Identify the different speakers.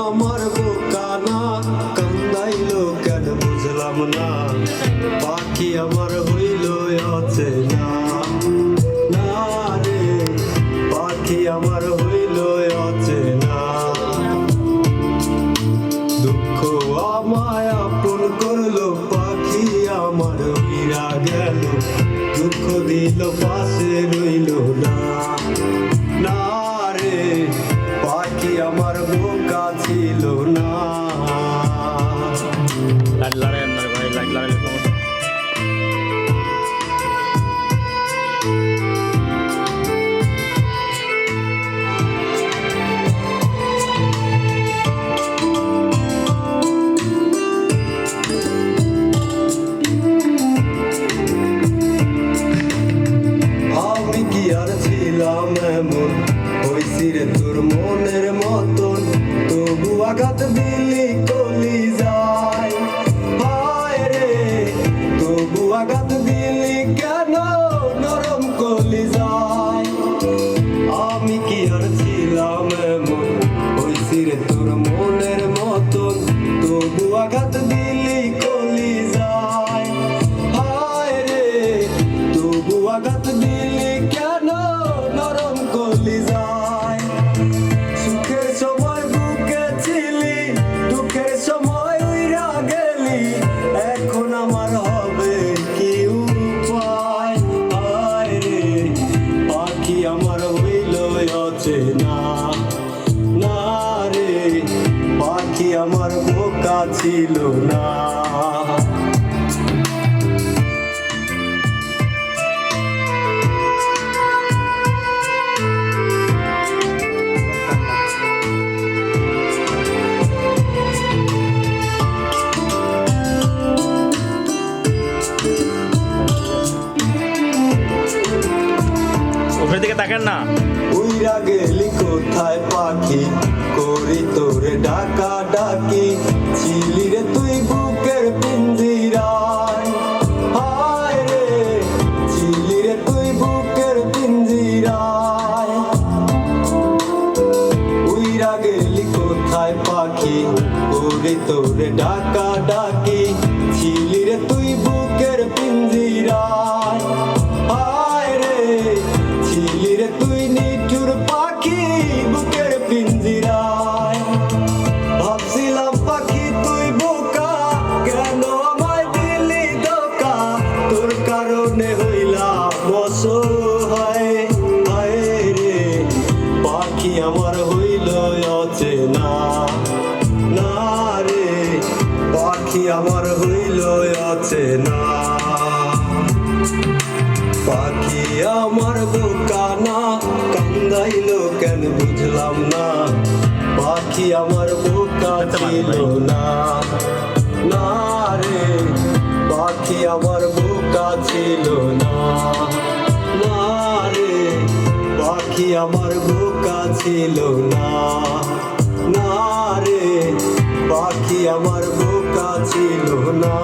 Speaker 1: আমার বোকা না কান্দাইলো কেন বুঝলাম না পাখি আমার হইল অচেনা না রে পাখি আমার হইল অচেনা দুঃখ আমায় আপন করলো পাখি আমার উইরা গেল দুঃখ দিল পাশে রইল না না রে পাখি আমার বোকা ছিল না আমি কি আর ছিলাম এমন হইছি রে তোর মনের মতন তবু আঘাত দিলি কলি যায় হায় রে তবু আঘাত দিলি কেন নরম কলি যায় আমি কি আর ছিলাম এমন হইছি রে তোর মনের মতন তবু আঘাত দিলি কলি যায় হায় রে তবু আঘাত দিলি কেন নরম কলি যায় সুখের সময় বুকে ছিলি দুঃখের সময় উইরা গেলি এখন আমার হবে কি উপায় হায় রে পাখি আমার হইল অচেনা না রে পাখি আমার বোকা ছিল না
Speaker 2: উপরের দিকে তাকান না
Speaker 1: উইরা গেলি কোথায় পাখি করি তোরে ডাকা ডাকি ছিলি রে তুই বুকের পিঞ্জিরায় হায় রে ছিলি রে তুই বুকের পিঞ্জিরায় উইরা গেলি কোথায় পাখি করি তোরে ডাকা ডাকি ছিলি রে তুই বুকের পিঞ্জিরায় হায় রে ছিলি রে তুই নিঠুর পাখি বুকের পিঞ্জিরায় ভাবছিলাম পাখি তুই বোকা কেন আমায় দিলি ধোঁকা তোর কারণে হইলাম অসহায় হায় রে পাখি আমার হইল অচেনা না রে পাখি আমার হইল অচেনা পাখি আমার বোকা না কান্দাইলো কেন বুঝলাম না পাখি আমার বোকা ছিল না না রে পাখি আমার বোকা ছিল না না রে পাখি আমার বোকা ছিল না না রে পাখি আমার বোকা ছিল না